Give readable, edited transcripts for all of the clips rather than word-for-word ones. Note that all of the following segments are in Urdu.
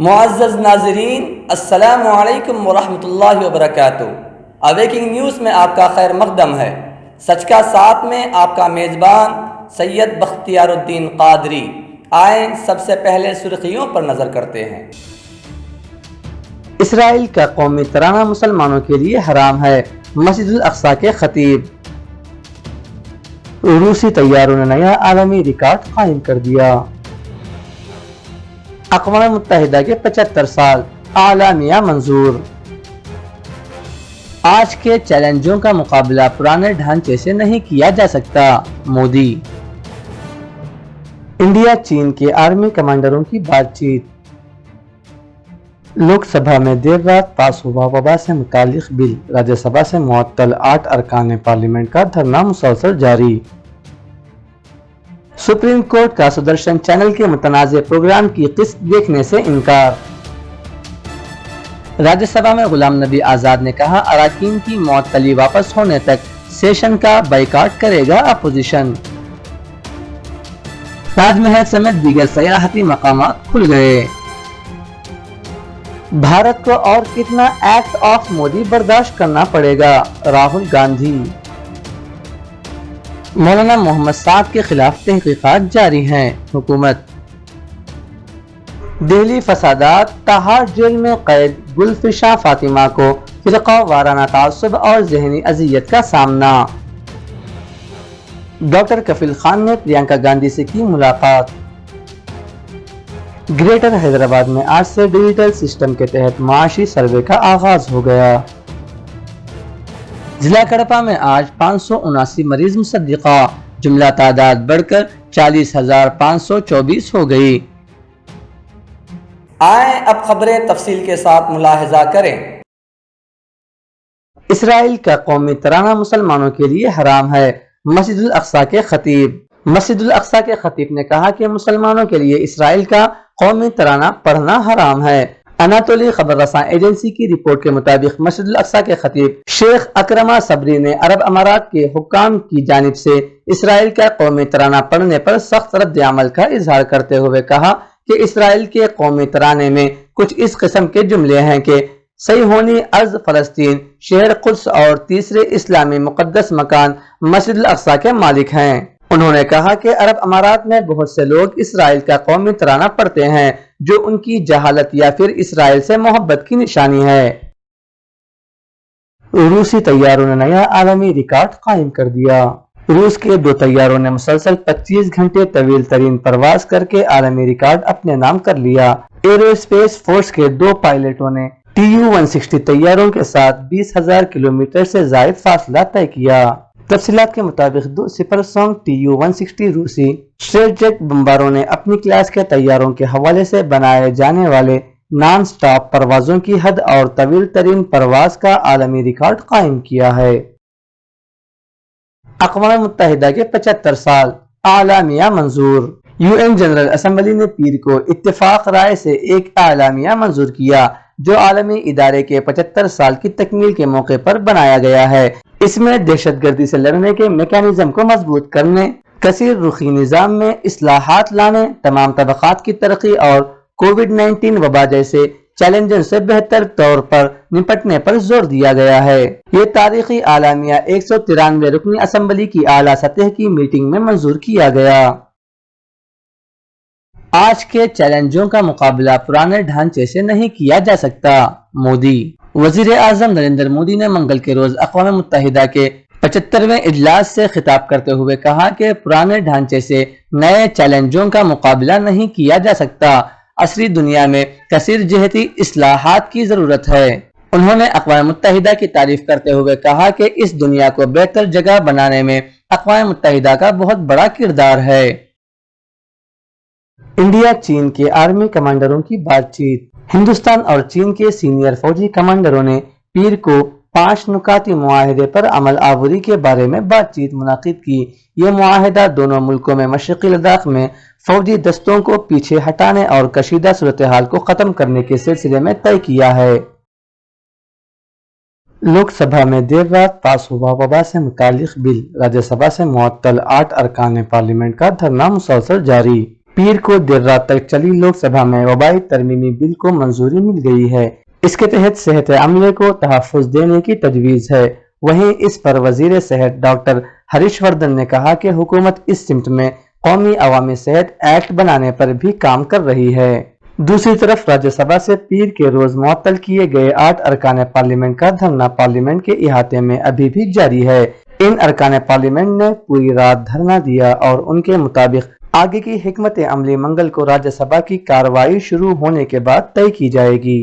معزز ناظرین، السلام علیکم ورحمۃ اللہ وبرکاتہ۔ اویکنگ نیوز میں آپ کا خیر مقدم ہے۔ سچ کا ساتھ میں آپ کا میزبان سید بختیار الدین قادری۔ آئیں سب سے پہلے سرخیوں پر نظر کرتے ہیں۔ اسرائیل کا قومی ترانہ مسلمانوں کے لیے حرام ہے، مسجد الاقصی کے خطیب۔ روسی طیاروں نے نیا عالمی ریکارڈ قائم کر دیا۔ اقوام متحدہ کے 75 سال، اعلامیہ منظور۔ آج کے چیلنجوں کا مقابلہ پرانے ڈھانچے سے نہیں کیا جا سکتا، مودی۔ انڈیا چین کے آرمی کمانڈروں کی بات چیت۔ لوک سبھا میں دیر رات پاس ہوا وبا سے متعلق بل، راجیہ سبھا سے معطل 8 ارکان پارلیمنٹ کا دھرنا مسلسل جاری۔ سپریم کورٹ کا سدرشن چینل کے متنازع پروگرام کی قسط دیکھنے سے انکار۔ راجیہ سبھا میں غلام نبی آزاد نے کہا، اراکین کی معطلی واپس ہونے تک سیشن کا بائیکاٹ کرے گا اپوزیشن۔ تاج محل سمیت دیگر سیاحتی مقامات کھل گئے۔ بھارت کو اور کتنا ایکٹ آف مودی برداشت کرنا پڑے گا، راہل گاندھی۔ مولانا محمد سعد کے خلاف تحقیقات جاری ہیں، حکومت۔ دہلی فسادات، تہاڑ جیل میں قید گلفشاں فاطمہ کو فرقہ وارانہ تعصب اور ذہنی اذیت کا سامنا۔ ڈاکٹر کفیل خان نے پرینکا گاندھی سے کی ملاقات۔ گریٹر حیدرآباد میں آج سے ڈیجیٹل سسٹم کے تحت معاشی سروے کا آغاز ہو گیا۔ ضلع کڑپا میں آج 579 مریض مصدقہ، جملہ تعداد بڑھ کر 40,524 ہو گئی۔ آئیں اب خبریں تفصیل کے ساتھ ملاحظہ کریں۔ اسرائیل کا قومی ترانہ مسلمانوں کے لیے حرام ہے، مسجد الاقصی کے خطیب۔ مسجد الاقصی کے خطیب نے کہا کہ مسلمانوں کے لیے اسرائیل کا قومی ترانہ پڑھنا حرام ہے۔ اناتولی خبر رساں ایجنسی کی رپورٹ کے مطابق مسجد الاقصی کے خطیب شیخ اکرمہ صبری نے عرب امارات کے حکام کی جانب سے اسرائیل کا قومی ترانہ پڑھنے پر سخت رد عمل کا اظہار کرتے ہوئے کہا کہ اسرائیل کے قومی ترانے میں کچھ اس قسم کے جملے ہیں کہ صہیونی ارض فلسطین، شہر قدس اور تیسرے اسلامی مقدس مکان مسجد الاقصی کے مالک ہیں۔ انہوں نے کہا کہ عرب امارات میں بہت سے لوگ اسرائیل کا قومی ترانہ پڑھتے ہیں، جو ان کی جہالت یا پھر اسرائیل سے محبت کی نشانی ہے۔ روسی طیاروں نے نیا عالمی ریکارڈ قائم کر دیا۔ روس کے 2 طیاروں نے مسلسل 25 گھنٹے طویل ترین پرواز کر کے عالمی ریکارڈ اپنے نام کر لیا۔ ایرو اسپیس فورس کے 2 پائلٹوں نے TU-160 طیاروں کے ساتھ 20,000 کلومیٹر سے زائد فاصلہ طے کیا۔ تفصیلات کے مطابق 2 سپرسونک TU-160 روسی اسٹریٹجیٹ بمباروں نے اپنی کلاس کے طیاروں کے حوالے سے بنائے جانے والے نان سٹاپ پروازوں کی حد اور طویل ترین پرواز کا عالمی ریکارڈ قائم کیا ہے۔ اقوام متحدہ کے 75 سال، اعلامیہ منظور۔ UN جنرل اسمبلی نے پیر کو اتفاق رائے سے ایک اعلامیہ منظور کیا جو عالمی ادارے کے 75 سال کی تکمیل کے موقع پر بنایا گیا ہے۔ اس میں دہشت گردی سے لڑنے کے میکانزم کو مضبوط کرنے، کثیر رخی نظام میں اصلاحات لانے، تمام طبقات کی ترقی اور کووڈ-19 وبا جیسے چیلنجوں سے بہتر طور پر نپٹنے پر زور دیا گیا ہے۔ یہ تاریخی اعلامیہ 193 رکنی اسمبلی کی اعلیٰ سطح کی میٹنگ میں منظور کیا گیا۔ آج کے چیلنجوں کا مقابلہ پرانے ڈھانچے سے نہیں کیا جا سکتا، مودی۔ وزیر اعظم نریندر مودی نے منگل کے روز اقوام متحدہ کے 75ویں اجلاس سے خطاب کرتے ہوئے کہا کہ پرانے ڈھانچے سے نئے چیلنجوں کا مقابلہ نہیں کیا جا سکتا۔ عصری دنیا میں کثیر جہتی اصلاحات کی ضرورت ہے۔ انہوں نے اقوام متحدہ کی تعریف کرتے ہوئے کہا کہ اس دنیا کو بہتر جگہ بنانے میں اقوام متحدہ کا بہت بڑا کردار ہے۔ انڈیا چین کے آرمی کمانڈروں کی بات چیت۔ ہندوستان اور چین کے سینئر فوجی کمانڈروں نے پیر کو 5 نکاتی معاہدے پر عمل آوری کے بارے میں بات چیت منعقد کی۔ یہ معاہدہ دونوں ملکوں میں مشرقی لداخ میں فوجی دستوں کو پیچھے ہٹانے اور کشیدہ صورتحال کو ختم کرنے کے سلسلے میں طے کیا ہے۔ لوک سبھا میں دیر رات پاس ہوا وبا سے متعلق بل، راجیہ سبھا سے معطل 8 ارکان پارلیمنٹ کا دھرنا مسلسل جاری۔ پیر کو دیر رات تک چلی لوک سبھا میں وبائی ترمیمی بل کو منظوری مل گئی ہے۔ اس کے تحت صحت عملے کو تحفظ دینے کی تجویز ہے۔ وہیں اس پر وزیر صحت ڈاکٹر ہریش وردھن نے کہا کہ حکومت اس سمت میں قومی عوامی صحت ایکٹ بنانے پر بھی کام کر رہی ہے۔ دوسری طرف راجیہ سبھا سے پیر کے روز معطل کیے گئے 8 ارکان پارلیمنٹ کا دھرنا پارلیمنٹ کے احاطے میں ابھی بھی جاری ہے۔ ان ارکان پارلیمنٹ نے پوری رات دھرنا دیا اور ان کے مطابق آگے کی حکمت عملی منگل کو راجیہ سبھا کی کارروائی شروع ہونے کے بعد طے کی جائے گی۔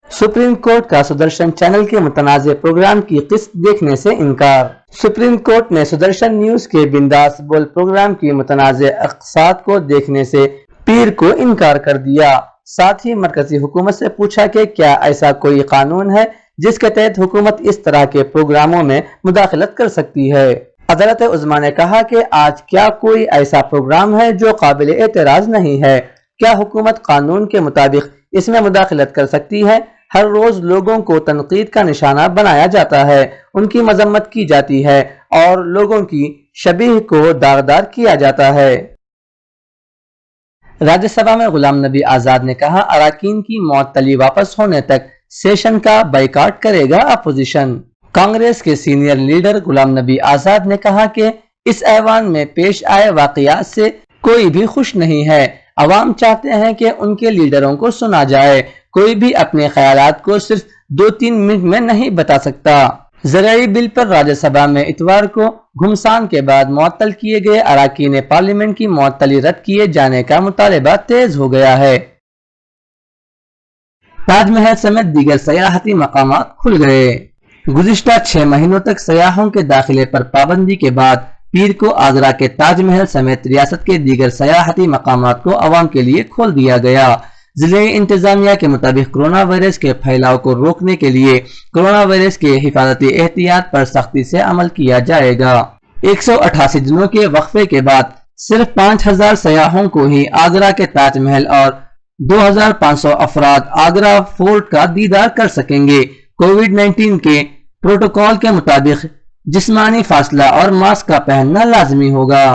سپریم کورٹ کا سدرشن چینل کے متنازع پروگرام کی قسط دیکھنے سے انکار۔ سپریم کورٹ نے سدرشن نیوز کے بنداس بول پروگرام کی متنازع اقساط کو دیکھنے سے پیر کو انکار کر دیا۔ ساتھ ہی مرکزی حکومت سے پوچھا کہ کیا ایسا کوئی قانون ہے جس کے تحت حکومت اس طرح کے پروگراموں میں مداخلت کر سکتی ہے۔ عدالت عظمیٰ نے کہا کہ آج کیا کوئی ایسا پروگرام ہے جو قابل اعتراض نہیں ہے؟ کیا حکومت قانون کے مطابق اس میں مداخلت کر سکتی ہے؟ ہر روز لوگوں کو تنقید کا نشانہ بنایا جاتا ہے، ان کی مذمت کی جاتی ہے اور لوگوں کی شبیہ کو داغدار کیا جاتا ہے۔ راجیہ سبھا میں غلام نبی آزاد نے کہا اراکین کی معطلی واپس ہونے تک سیشن کا بائیکاٹ کرے گا اپوزیشن۔ کانگریس کے سینئر لیڈر غلام نبی آزاد نے کہا کہ اس ایوان میں پیش آئے واقعات سے کوئی بھی خوش نہیں ہے۔ عوام چاہتے ہیں کہ ان کے لیڈروں کو سنا جائے۔ کوئی بھی اپنے خیالات کو صرف 2-3 منٹ میں نہیں بتا سکتا۔ زرعی بل پر راجیہ سبھا میں اتوار کو گھمسان کے بعد معطل کیے گئے اراکین پارلیمنٹ کی معطلی رد کیے جانے کا مطالبہ تیز ہو گیا ہے۔ تاج محل سمیت دیگر سیاحتی مقامات کھل گئے۔ گزشتہ 6 مہینوں تک سیاحوں کے داخلے پر پابندی کے بعد پیر کو آگرہ کے تاج محل سمیت ریاست کے دیگر سیاحتی مقامات کو عوام کے لیے کھول دیا گیا۔ ضلعی انتظامیہ کے مطابق کورونا وائرس کے پھیلاؤ کو روکنے کے لیے کورونا وائرس کے حفاظتی احتیاط پر سختی سے عمل کیا جائے گا۔ 188 دنوں کے وقفے کے بعد صرف 5000 سیاحوں کو ہی آگرہ کے تاج محل اور 2500 افراد آگرہ فورٹ کا دیدار کر سکیں گے۔ کووڈ-19 کے پروٹوکول کے مطابق جسمانی فاصلہ اور ماسک کا پہننا لازمی ہوگا۔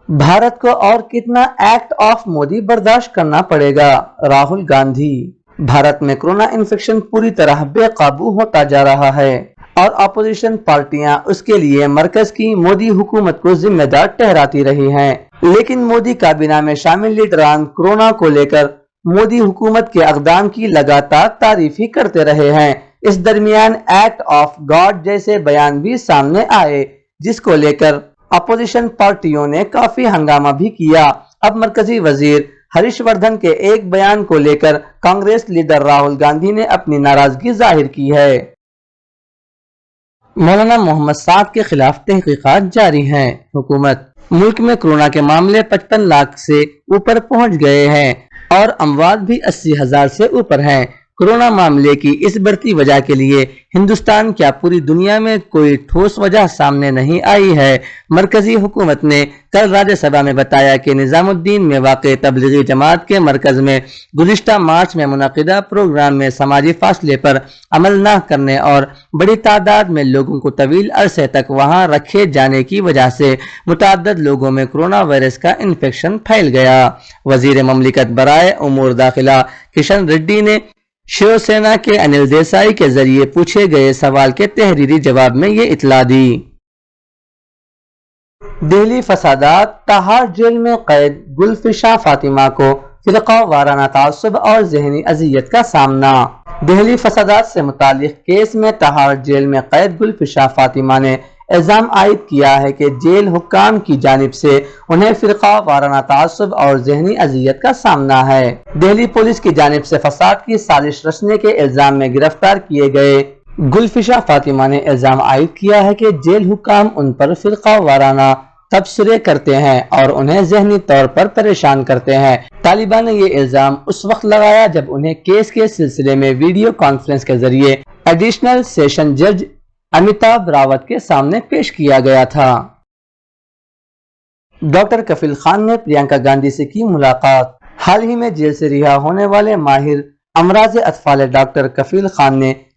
بھارت کو اور کتنا ایکٹ آف مودی برداشت کرنا پڑے گا؟ راہل گاندھی۔ بھارت میں کورونا انفیکشن پوری طرح بے قابو ہوتا جا رہا ہے اور اپوزیشن پارٹیاں اس کے لیے مرکز کی مودی حکومت کو ذمہ دار ٹہراتی رہی ہیں، لیکن مودی کابینہ میں شامل لیڈران کورونا کو لے کر مودی حکومت کے اقدام کی لگاتار تعریف ہی کرتے رہے ہیں۔ اس درمیان ایکٹ آف گاڈ جیسے بیان بھی سامنے آئے جس کو لے کر اپوزیشن پارٹیوں نے کافی ہنگامہ بھی کیا۔ اب مرکزی وزیر ہریش وردھن کے ایک بیان کو لے کر کانگریس لیڈر راہل گاندھی نے اپنی ناراضگی ظاہر کی ہے۔ مولانا محمد سعد کے خلاف تحقیقات جاری ہیں۔ حکومت ملک میں کورونا کے معاملے 55 لاکھ سے اوپر پہنچ گئے ہیں اور اموات بھی 80,000 سے اوپر ہیں۔ کورونا معاملے کی اس بڑھتی وجہ کے لیے ہندوستان کیا پوری دنیا میں کوئی ٹھوس وجہ سامنے نہیں آئی ہے؟ مرکزی حکومت نے کل راجیہ سبھا میں بتایا کہ نظام الدین میں واقع تبلیغی جماعت کے مرکز میں گزشتہ مارچ میں منعقدہ پروگرام میں سماجی فاصلے پر عمل نہ کرنے اور بڑی تعداد میں لوگوں کو طویل عرصے تک وہاں رکھے جانے کی وجہ سے متعدد لوگوں میں کورونا وائرس کا انفیکشن پھیل گیا۔ وزیر مملکت برائے امور داخلہ کشن ریڈی نے شیو سینا کے انل دیسائی کے ذریعے پوچھے گئے سوال کے تحریری جواب میں یہ اطلاع دی۔ دہلی فسادات: تہاڑ جیل میں قید گلفشاں فاطمہ کو فرقہ وارانہ تعصب اور ذہنی اذیت کا سامنا۔ دہلی فسادات سے متعلق کیس میں تہاڑ جیل میں قید گلفشاں فاطمہ نے الزام عائد کیا ہے کہ جیل حکام کی جانب سے انہیں فرقہ وارانہ تعصب اور ذہنی اذیت کا سامنا ہے۔ دہلی پولیس کی جانب سے فساد کی سازش رچنے کے الزام میں گرفتار کیے گئے گلفشاں فاطمہ نے الزام عائد کیا ہے کہ جیل حکام ان پر فرقہ وارانہ تبصرے کرتے ہیں اور انہیں ذہنی طور پر پریشان کرتے ہیں۔ طالبان نے یہ الزام اس وقت لگایا جب انہیں کیس کے سلسلے میں ویڈیو کانفرنس کے ذریعے ایڈیشنل سیشن جج امیتابھ راوت کے سامنے پیش کیا گیا تھا۔ ڈاکٹر کفیل خان نے پرینکا گاندھی سے کی ملاقات۔ حال ہی میں جیل سے رہا ہونے والے ماہر امراض اطفال ڈاکٹر کفیل خان نے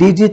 DG